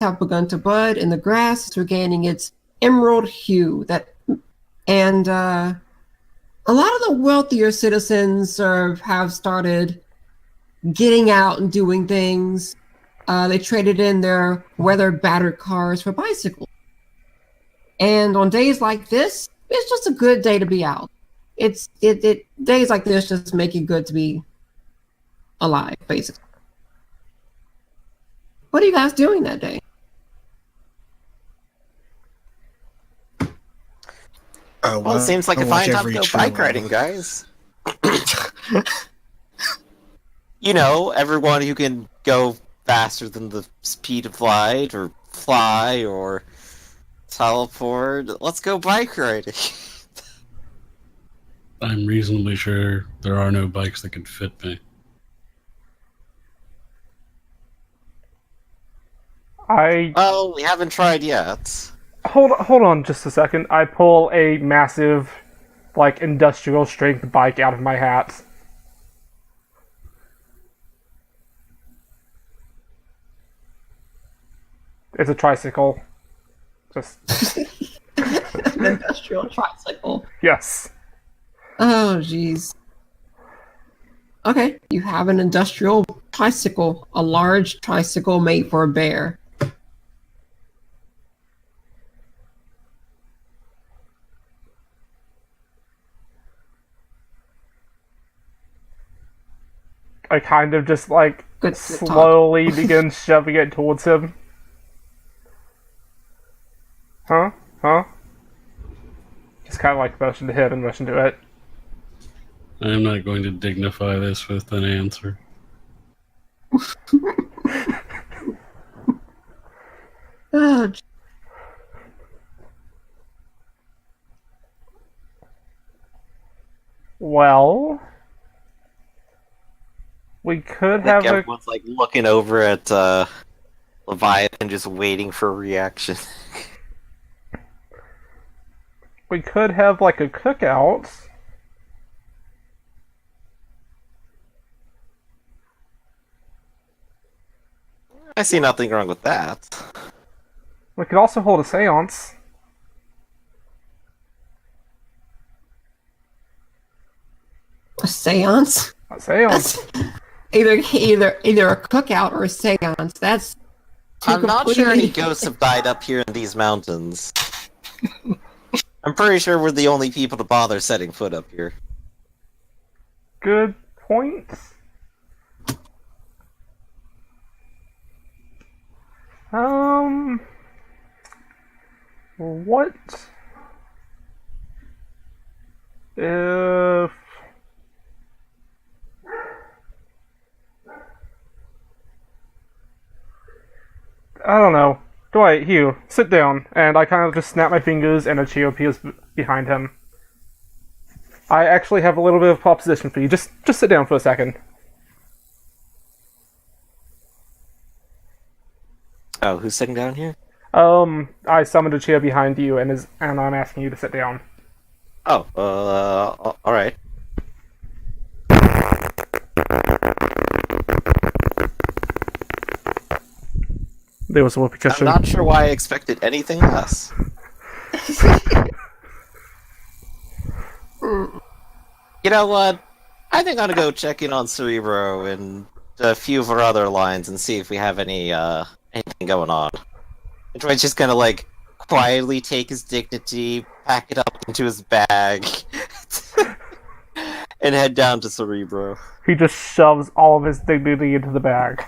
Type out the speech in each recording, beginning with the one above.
have begun to bud, and the grass is regaining its emerald hue. And a lot of the wealthier citizens have started getting out and doing things. They traded in their weather-battered cars for bicycles. And on days like this, it's just a good day to be out. Days like this just make it good to be alive, basically. What are you guys doing that day? Well, it seems like a fine time to go bike riding, guys. You know, everyone who can go faster than the speed of light, or fly, or teleport. Let's go bike riding. I'm reasonably sure there are no bikes that can fit me. Well, we haven't tried yet. Hold on just a second. I pull a massive, industrial strength bike out of my hat. It's a tricycle. Just An industrial tricycle. Yes. Oh, jeez. Okay, you have an industrial tricycle, a large tricycle made for a bear. I kind of just slowly begin shoving it towards him. Huh? Just kind of motion to him and motion to it. I am not going to dignify this with an answer. Oh, well, we could have everyone's looking over at Leviathan, just waiting for a reaction. We could have a cookout. I see nothing wrong with that. We could also hold a seance. a seance? A seance. That's either a cookout or a seance. That's I'm not sure any ghosts have died up here in these mountains. I'm pretty sure we're the only people to bother setting foot up here. Good point. What if I don't know. Dwight, Hugh, sit down. And I kind of just snap my fingers and a chair appears behind him. I actually have a little bit of a proposition for you. Just sit down for a second. Oh, who's sitting down here? I summoned a chair behind you and I'm asking you to sit down. Oh, alright. There was a whoopee cushion. I'm not sure why I expected anything less. You know what? I think I'm gonna go check in on Cerebro and a few of our other lines and see if we have anything going on. Dwight's just gonna quietly take his dignity, pack it up into his bag, and head down to Cerebro. He just shoves all of his dignity into the bag.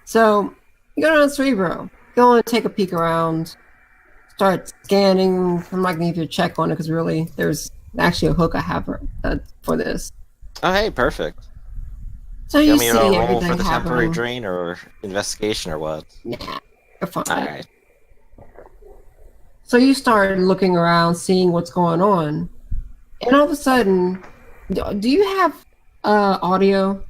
So you go down to Cerebro, go and take a peek around, start scanning. I'm not gonna give you a check on it because really there's actually a hook I have for this. Oh, hey, perfect. So you see roll everything for the temporary happening. drain or investigation or what? Nah, you're fine. Alright. So you start looking around, seeing what's going on, and all of a sudden, do you have audio?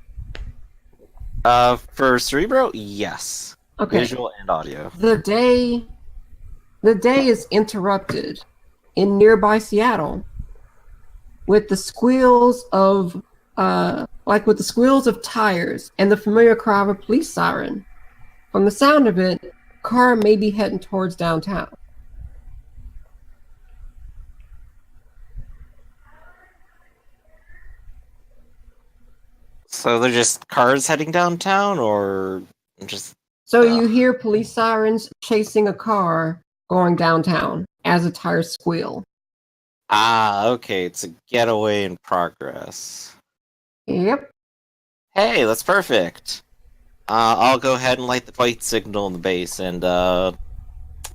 For Cerebro, yes. Okay. Visual and audio. The day is interrupted in nearby Seattle with the squeals of like with the squeals of tires and the familiar cry of a police siren. From the sound of it, the car may be heading towards downtown. So they're just cars heading downtown, or just... So you hear police sirens chasing a car going downtown as the tires squeal. Ah, okay, it's a getaway in progress. Yep. Hey, that's perfect. I'll go ahead and light the fight signal in the base and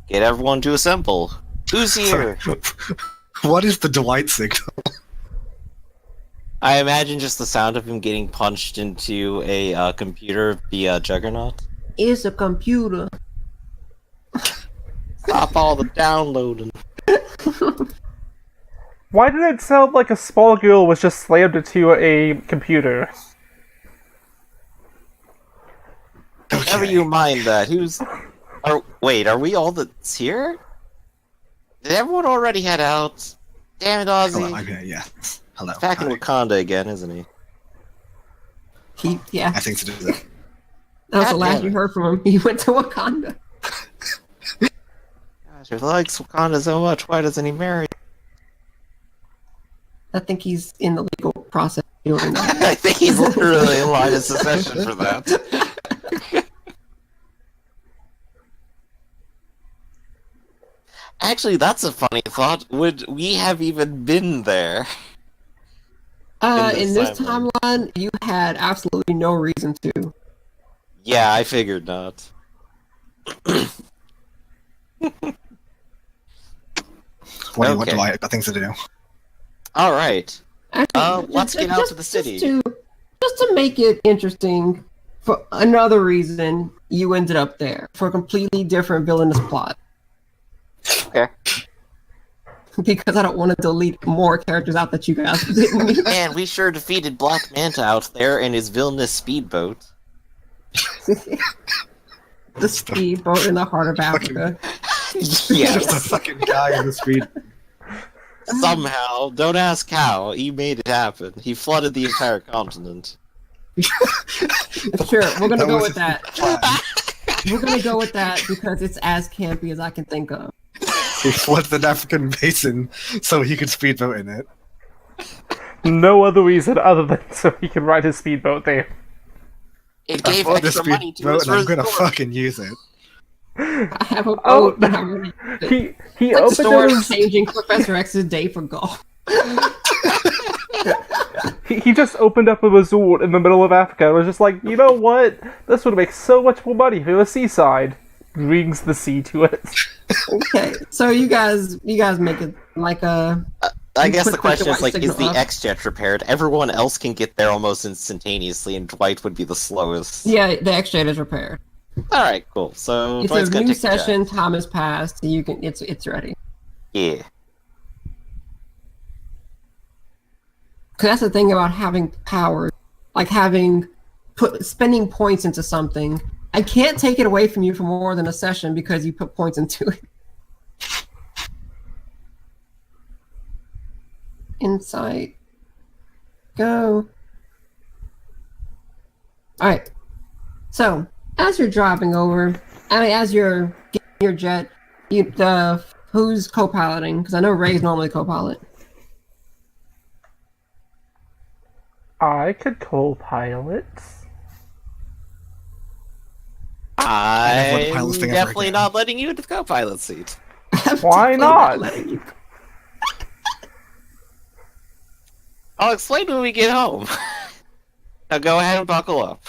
get everyone to assemble. Who's here? What is the Dwight signal? I imagine just the sound of him getting punched into a computer via Juggernaut. It's a computer. Stop all the downloading. Why did it sound like a small girl was just slammed into a computer? Never you mind that. Wait, are we all that's here? Did everyone already head out? Damn it, Ozzy. Hello, okay, yeah. Hello. Back in Hi. Wakanda again, isn't he? Yeah, I think to do that. that was the God last damn you it. heard from him. He went to Wakanda. Gosh, he likes Wakanda so much. Why doesn't he marry? I think he's in the legal process of doing that. I think he's literally in line of succession for that. Actually, that's a funny thought. Would we have even been there? In this timeline. timeline, you had absolutely no reason to. Yeah, I figured not. What Okay. do I got things to do? All right. Actually, Let's get out to the city. Just to make it interesting, for another reason, you ended up there for a completely different villainous plot. Okay. Because I don't want to delete more characters out that you guys didn't meet. Man, we sure defeated Black Manta out there in his villainous speedboat. The speedboat in the heart of Africa. Just a Yes. fucking guy in the speed. Somehow, don't ask how, he made it happen. He flooded the entire continent. Sure, we're gonna That go was with that. We're gonna go with that because it's as campy as I can think of. He flooded an African basin so he could speedboat in it. No other reason other than so he can ride his speedboat there. It I gave bought this extra money to speedboat his and I'm gonna resort. fucking use it. I have a Oh, boat. and I'm gonna use it. He Like opened Storm his, changing Professor X's day for golf. he just opened up a resort in the middle of Africa and was just like, you know what? This would make so much more money for the seaside. Brings the sea to it. Okay, so you guys make it like a. I You guess put the question the is, like, white is the signal up. X-Jet repaired? Everyone else can get there almost instantaneously, and Dwight would be the slowest. Yeah, the X-Jet is repaired. Alright, cool. So, It's Dwight's a gonna new take the jet. session. Time has passed. You can. It's ready. Yeah. Because that's the thing about having power, like spending points into something. I can't take it away from you for more than a session because you put points into it. Insight. Go. Alright. So, as you're driving over, as you're getting your jet, who's co-piloting? Because I know Ray's normally co-pilot. I could co-pilot. never the pilot's I'm thing ever definitely again. not letting you into the co-pilot seat. Why not? Letting you- I'll explain when we get home. Now go ahead and buckle up.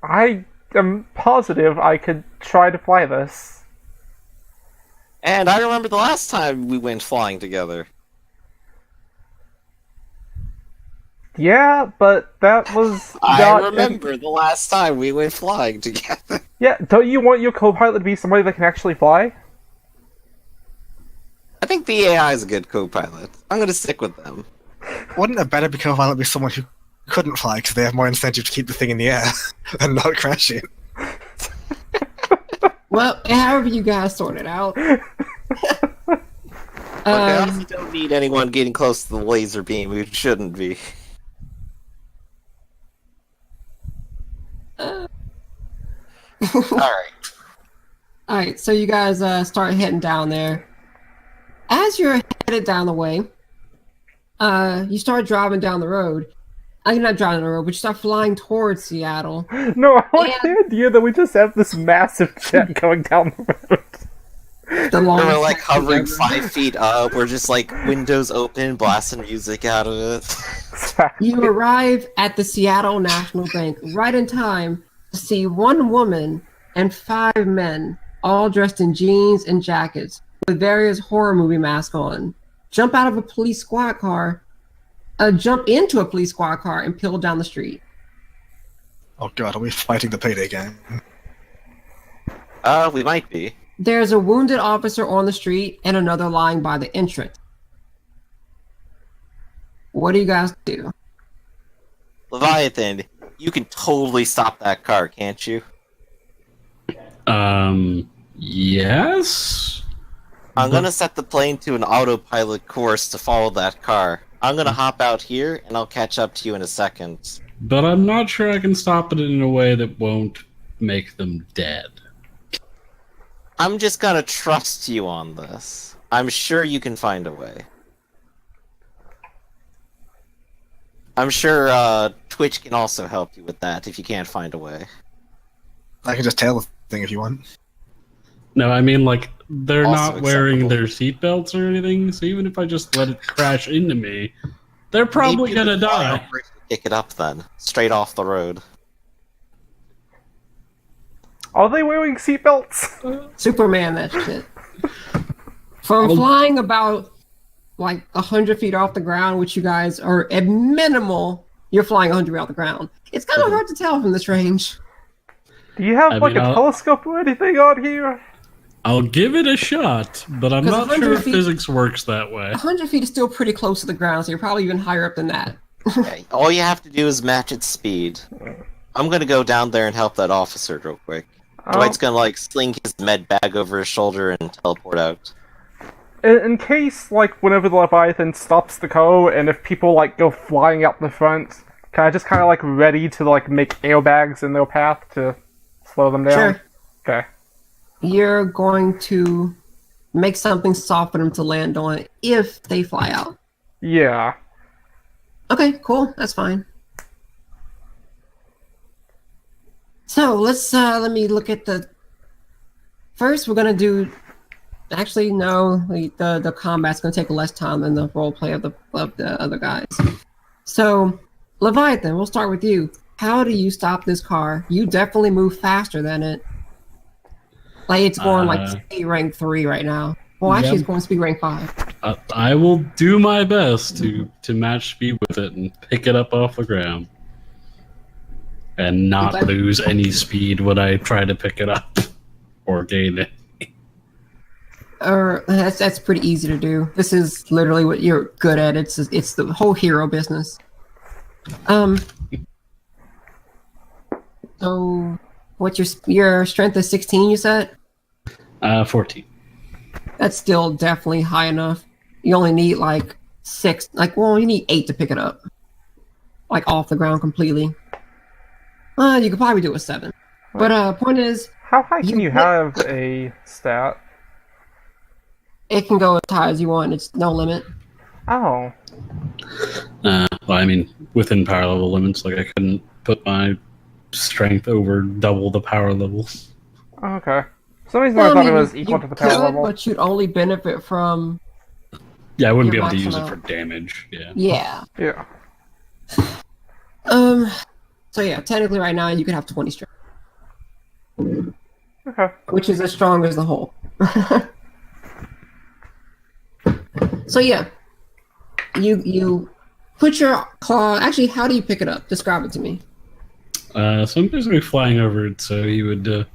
I am positive I could try to fly this. And I remember the last time we went flying together. Yeah, but that was I not... remember the last time we went flying together. Yeah, don't you want your co-pilot to be somebody that can actually fly? I think the AI is a good co-pilot. I'm gonna stick with them. Wouldn't a better co-pilot be someone who couldn't fly because they have more incentive to keep the thing in the air and not crash it? Well, however you guys sort it out. Look, I Um, honestly don't need anyone getting close to the laser beam who shouldn't be. Alright. All right, so you guys start heading down there. As you're headed down the way, you start driving down the road. You're not driving down the road, but you start flying towards Seattle. No, I like the idea that we just have this massive jet going down the road. The We're longest like jet hovering ever. 5 feet up. We're just like windows open, blasting music out of it. You arrive at the Seattle National Bank right in time to see one woman and 5 men, all dressed in jeans and jackets with various horror movie masks on, jump out of a police squad car, jump into a police squad car and peel down the street. Oh god, are we fighting the payday gang? We might be. There's a wounded officer on the street and another lying by the entrance. What do you guys do? Leviathan, you can totally stop that car, can't you? Yes? I'm gonna set the plane to an autopilot course to follow that car. I'm gonna hop out here, and I'll catch up to you in a second. But I'm not sure I can stop it in a way that won't make them dead. I'm just gonna trust you on this. I'm sure you can find a way. I'm sure Twitch can also help you with that if you can't find a way. I can just tail the thing if you want. No, I mean, like, they're Also not wearing acceptable. their seatbelts or anything, so even if I just let it crash into me, they're probably Maybe gonna the fly die. operator can pick it up then, straight off the road. Are they wearing seatbelts? Superman, that shit. From Well- flying about like 100 feet off the ground, which you guys are at minimal, you're flying 100 feet off the ground. It's kind of hard to tell from this range. Do you have I like mean, a I'll- telescope or anything on here? I'll give it a shot, but I'm 'Cause not 100 sure if feet- physics works that way. 100 feet is still pretty close to the ground, so you're probably even higher up than that. Okay, all you have to do is match its speed. I'm gonna go down there and help that officer real quick. Dwight's gonna like sling his med bag over his shoulder and teleport out. In case, like, whenever the Leviathan stops the car, and if people, like, go flying out the front, can I just kind of, like, ready to, like, make airbags in their path to slow them down? Sure. Okay. You're going to make something soft for them to land on if they fly out. Yeah. Okay, cool. That's fine. So let's let me look at the. First, we're gonna do. Actually, no. The combat's gonna take less time than the role play of the other guys. So, Leviathan, we'll start with you. How do you stop this car? You definitely move faster than it. Like it's going like speed rank 3 right now. Well, actually, Yep. it's going speed rank 5. I will do my best to match speed with it and pick it up off the ground. And not Okay. lose any speed when I try to pick it up or gain it. That's pretty easy to do. This is literally what you're good at. It's the whole hero business. So, what's your strength is 16? You said 14. that's still definitely high enough. You only need like 6. You need 8 to pick it up, like off the ground completely. You could probably do a 7. But point is, How high can You you put- have a stat? it can go as high as you want. It's no limit. Oh. Well, I mean, within power level limits, like I couldn't put my strength over double the power level. Okay. For some reason I thought it was you equal to the power could, level. but you'd only benefit from Yeah, I wouldn't be Your able to use it for maximum. damage. Yeah. yeah. Yeah. So yeah, technically right now you could have 20 strength, Okay. which is as strong as the whole. So yeah, you put your claw. Actually, how do you pick it up? Describe it to me. So I'm basically flying over it, so he would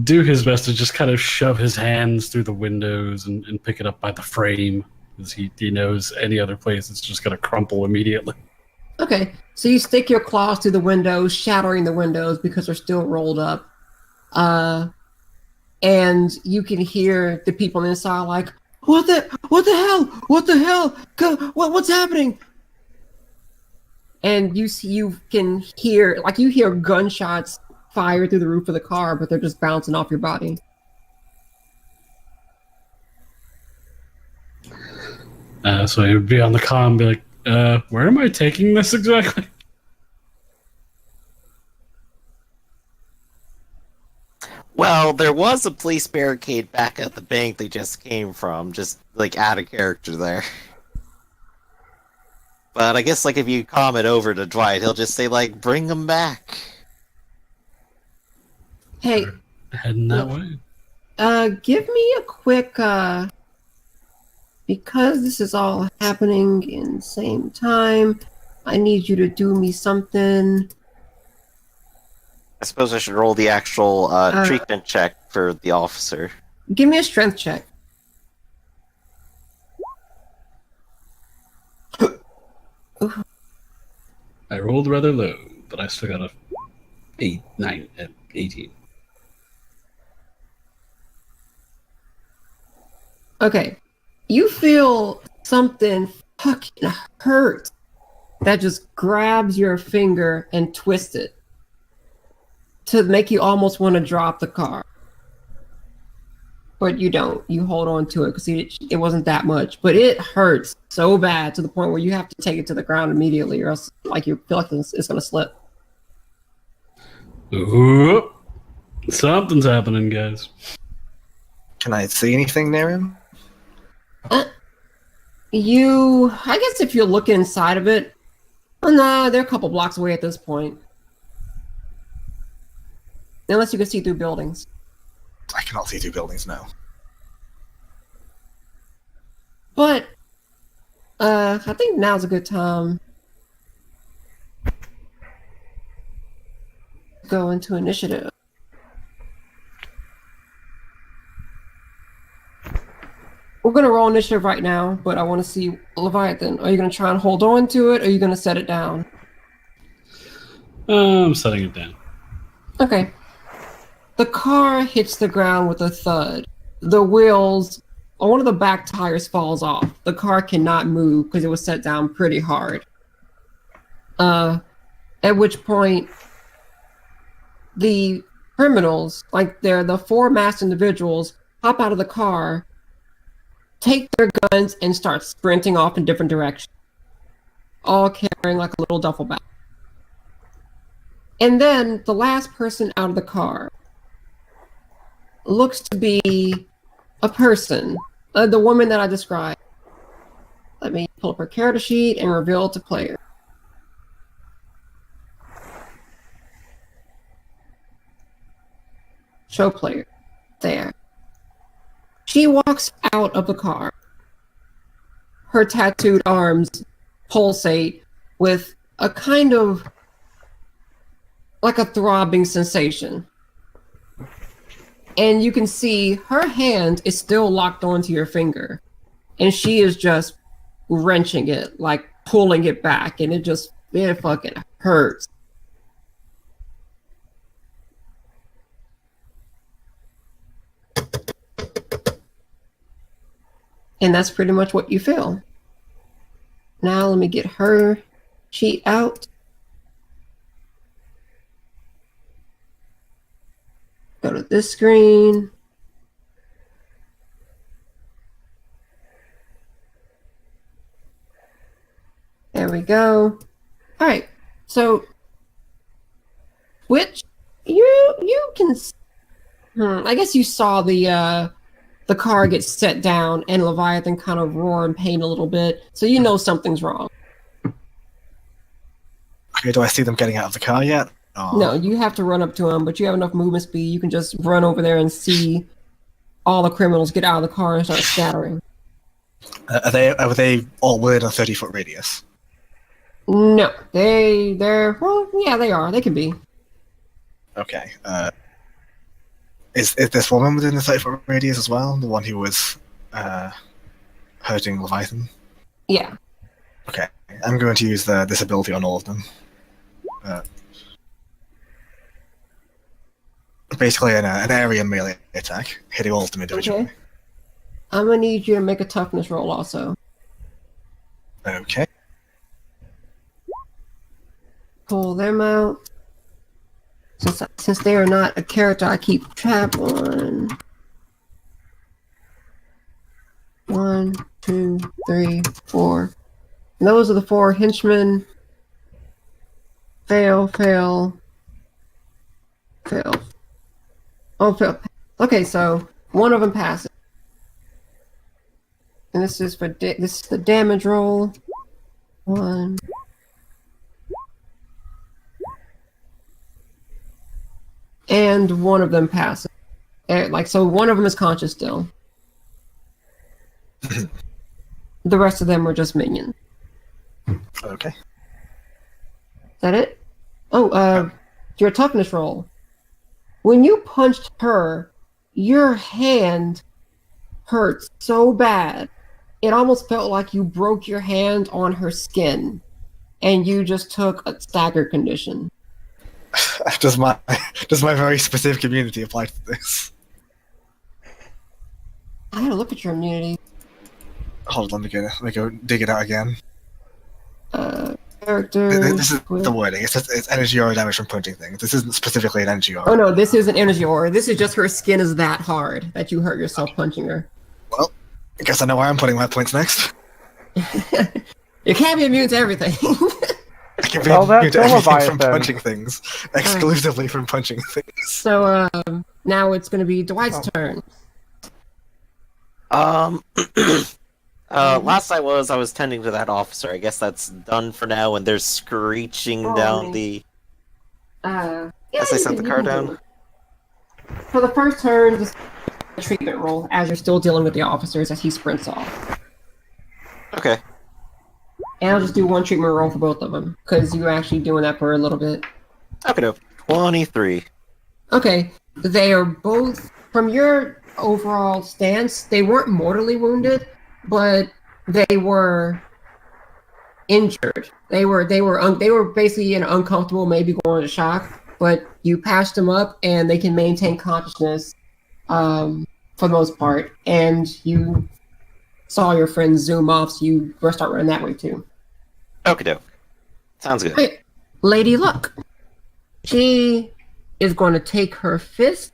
do his best to just kind of shove his hands through the windows and pick it up by the frame, because he knows any other place it's just going to crumple immediately. Okay, so you stick your claws through the windows, shattering the windows because they're still rolled up. And you can hear the people inside like, What the hell? What the hell? What's happening? And you can hear, like, you hear gunshots fire through the roof of the car, but they're just bouncing off your body. So he would be on the comm and be like, where am I taking this exactly? Well, there was a police barricade back at the bank they just came from, just, like, out of character there. But I guess, like, if you comment over to Dwight, he'll just say, like, bring them back. Hey, Heading that way. give me a quick, because this is all happening in the same time, I need you to do me something. I suppose I should roll the actual treatment check for the officer. Give me a strength check. I rolled rather low, but I still got a 18. Okay. You feel something fucking hurt that just grabs your finger and twists it to make you almost want to drop the car. But you don't. You hold on to it because it wasn't that much. But it hurts so bad to the point where you have to take it to the ground immediately, or else like you feel like it's going to slip. Ooh, something's happening, guys. Can I see anything near him? I guess if you're looking inside of it, nah, they're a couple blocks away at this point. Unless you can see through buildings. I cannot see through buildings now. But, I think now's a good time to go into initiative. We're going to roll initiative right now, but I want to see Leviathan. Are you going to try and hold on to it, or are you going to set it down? I'm setting it down. Okay. The car hits the ground with a thud. The wheels, one of the back tires falls off. The car cannot move because it was set down pretty hard. At which point, the criminals, like they're the four masked individuals, hop out of the car, take their guns, and start sprinting off in different directions, all carrying like a little duffel bag. And then the last person out of the car looks to be a person, the woman that I described. Let me pull up her character sheet and reveal it to player. Show player. There. She walks out of the car. Her tattooed arms pulsate with a kind of like a throbbing sensation. And you can see her hand is still locked onto your finger. And she is just wrenching it, like pulling it back. And it fucking hurts. And that's pretty much what you feel. Now let me get her sheet out. Go to this screen. There we go. All right. So, which you can. I guess you saw the car get set down and Leviathan kind of roar in pain a little bit, so you know something's wrong. Okay, do I see them getting out of the car yet? Oh. No, you have to run up to him, but you have enough movement speed. You can just run over there and see all the criminals get out of the car and start scattering. Are they all within a 30-foot radius? No, they're well, yeah, they are. They can be. Okay. Is this woman within the 30-foot radius as well? The one who was hurting Leviathan? Yeah. Okay. I'm going to use this ability on all of them. Basically an area melee attack, hitting all of them individually. I'm gonna need you to make a toughness roll also. Okay. Pull them out. Since they are not a character I keep track on. 1, 2, 3, 4. And those are the 4 henchmen. Fail, fail, fail. Oh, fail. Okay, so one of them passes. And this is for this is the damage roll. 1. And one of them passes. So one of them is conscious still. The rest of them are just minions. Okay. Is that it? Oh, your toughness roll. When you punched her, your hand hurt so bad. It almost felt like you broke your hand on her skin. And you just took a stagger condition. Does my very specific immunity apply to this? I gotta look at your immunity. Hold on, let me go dig it out again. Character. This is the wording. It says it's energy aura damage from punching things. This isn't specifically an energy aura. Oh no, this is an energy aura. This is just her skin is that hard that you hurt yourself punching her. Well, I guess I know where I'm putting my points next. You can't be immune to everything. I can be Tell that immune to to everything from Leviathan. punching things. Exclusively from punching things. So now it's gonna be Dwight's turn. Last I was tending to that officer. I guess that's done for now, and they're screeching Oh, down man. the. Yeah, As I set the car you can down. do it. For the first turn, just a treatment roll as you're still dealing with the officers as he sprints off. Okay. And I'll just do one treatment roll for both of them because you're actually doing that for a little bit. Okay, dope. 23. Okay, they are both from your overall stance. They weren't mortally wounded, but they were injured. They were basically in uncomfortable, maybe going into shock. But you patched them up, and they can maintain consciousness for the most part. And you saw your friends zoom off, so you start running that way too. Okay, dope. Sounds good. Hey, Lady Luck. She is going to take her fist,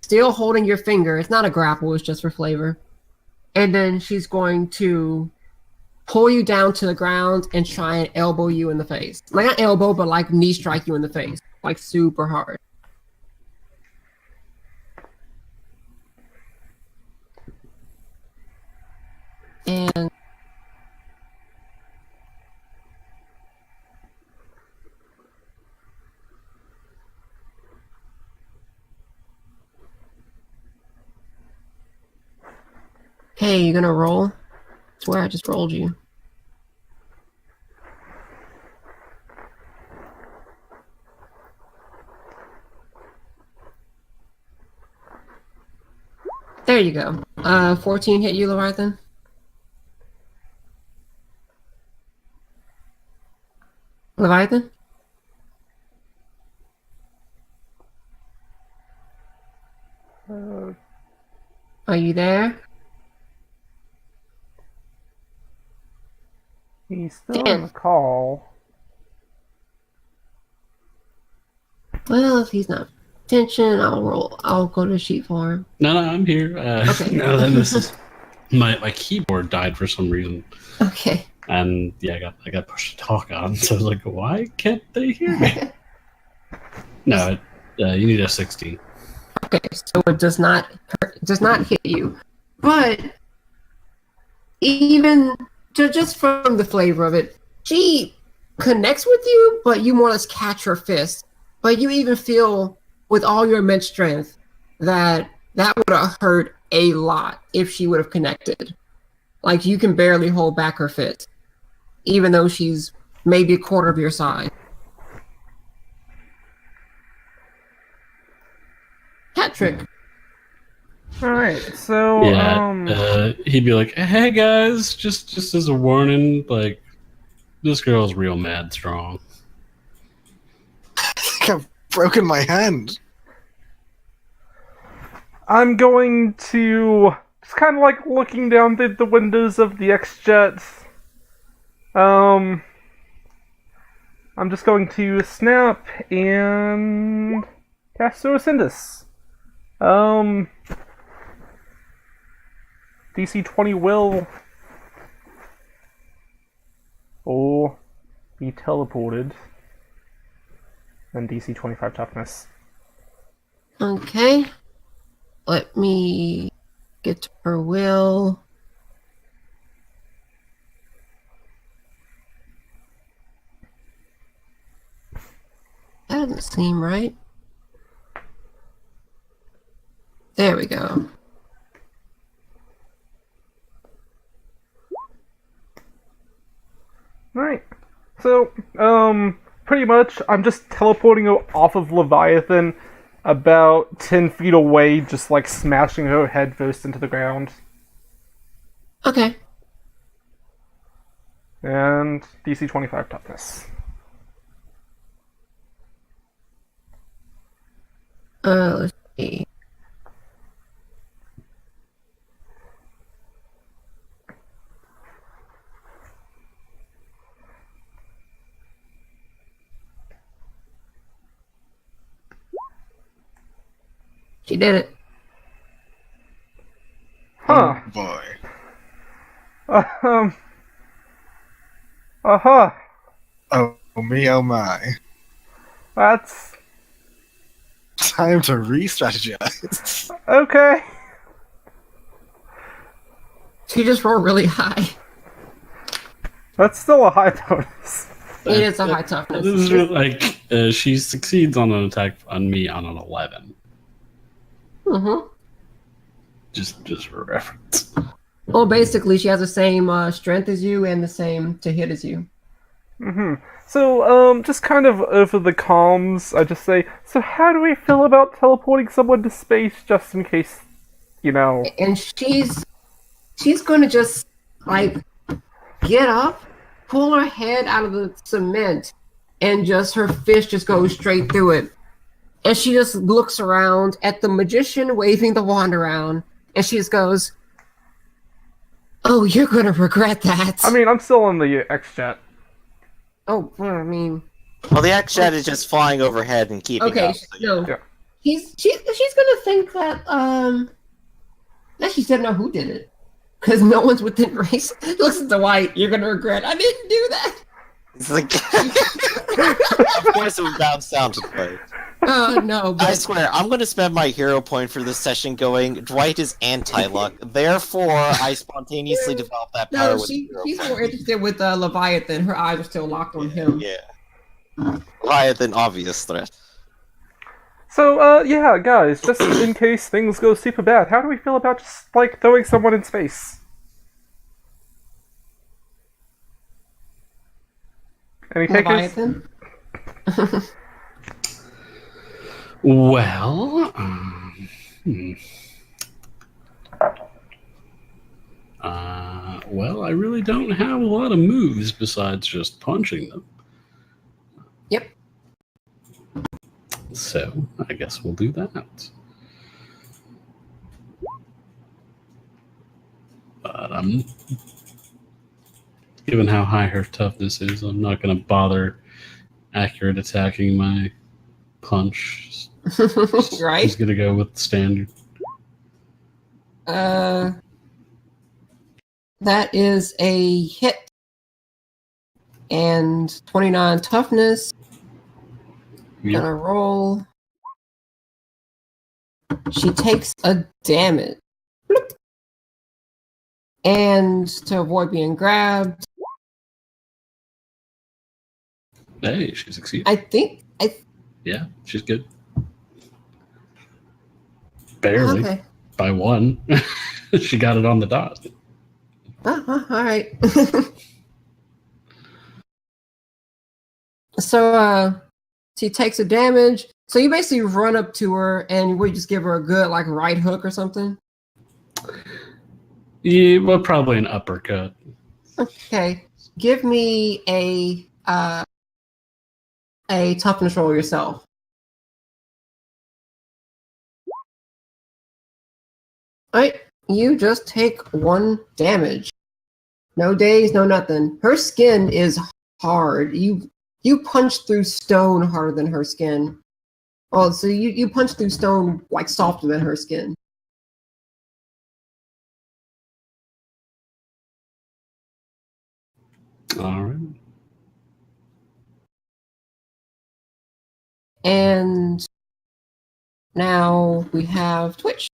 still holding your finger. It's not a grapple, it's just for flavor. And then she's going to pull you down to the ground and try and elbow you in the face. Like not elbow, but like knee strike you in the face. Like super hard. And hey, you gonna roll? I swear I just rolled you. There you go. 14 hit you, Leviathan? Leviathan? Are you there? He's still in the call. Well, if he's not attention, I'll roll. I'll go to the sheet for him. No, I'm here. Okay. No, then this is my keyboard died for some reason, Okay. and yeah, I got pushed to talk on. So I was like, why can't they hear me? No, you need a 16. Okay, so it does not hit you, but even just from the flavor of it, she connects with you, but you more or less catch her fist. But you even feel, with all your immense strength, that would have hurt a lot if she would have connected. Like you can barely hold back her fist, even though she's maybe a quarter of your size. Hat trick. Alright, so, Yeah, he'd be like, "Hey guys, just as a warning, like this girl's real mad strong." I think I've broken my hand. I'm going to just kind of like looking down the windows of the X-Jet. I'm just going to snap and cast Suicindus. DC 20 will or be teleported, and DC 25 toughness. Okay. Let me get to her will. That doesn't seem right. There we go. Right. So, pretty much, I'm just teleporting off of Leviathan about 10 feet away, just like smashing her head first into the ground. Okay. And DC 25 toughness. Let's see. She did it. Huh. Oh boy. Uh-huh. Oh me, oh my. That's... Time to re-strategize. okay. She just rolled really high. That's still a high bonus. It is a high toughness. This is really, like she succeeds on an attack on me on an 11. Mm-hmm. Just for reference. Well, basically, she has the same strength as you and the same to hit as you. So, just kind of over the comms, I just say, so how do we feel about teleporting someone to space just in case, you know... And she's going to just, like, get up, pull her head out of the cement, and just her fist just goes straight through it. And she just looks around at the magician waving the wand around, and she just goes, "Oh, you're going to regret that." I mean, I'm still in the X-Jet. Oh, well, I mean... Well, the X-Jet is just flying overhead and keeping Okay, up. So, no. Yeah. She's gonna think that she doesn't know who did it. Because no one's within race. Looks at Dwight, you're gonna regret, I didn't do that. It's like, of course it would bounce down to Dwight. Oh no, I but swear, I'm going to spend my hero point for this session going, Dwight is anti-luck, therefore I spontaneously developed that power no, with she's hero more interested with Leviathan. Her eyes are still locked on him. Yeah. Leviathan, obvious threat. So, yeah, guys, just in case things go super bad, how do we feel about just, like, throwing someone in space? Any takers? Leviathan? Well, well, I really don't have a lot of moves besides just punching them. Yep. So, I guess we'll do that. But given how high her toughness is, I'm not going to bother accurate attacking my punch. Right? Just going to go with the standard. That is a hit. And 29 toughness. Yep. Gonna roll. She takes a damage. Bloop. And to avoid being grabbed, Hey, she succeeded. Yeah, she's good. Barely. Okay. By one. She got it on the dot. All right. So, she takes a damage. So you basically run up to her and we just give her a good, like, right hook or something? Yeah, well, probably an uppercut. Okay. Give me a toughness roll yourself. Alright, you just take 1 damage. No days, no nothing. Her skin is hard. You punch through stone harder than her skin. Oh, so you punch through stone like softer than her skin. All right. And now we have Twitch.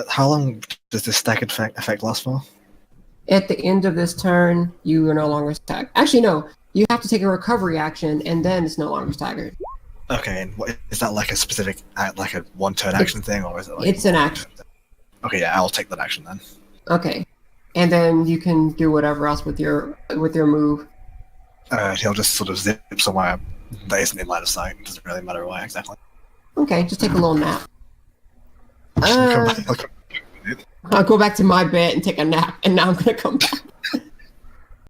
How long does this staggered effect last for? At the end of this turn, you are no longer staggered. Actually, no. You have to take a recovery action, and then it's no longer staggered. Okay, and what, is that like a specific, like a one-turn action thing, or is it like... It's an action. Okay, yeah, I'll take that action then. Okay. And then you can do whatever else with your move. He'll just sort of zip somewhere that isn't in line of sight. It doesn't really matter why exactly. Okay, just take a little nap. I'll come back. I'll go back to my bed and take a nap, and now I'm gonna come back.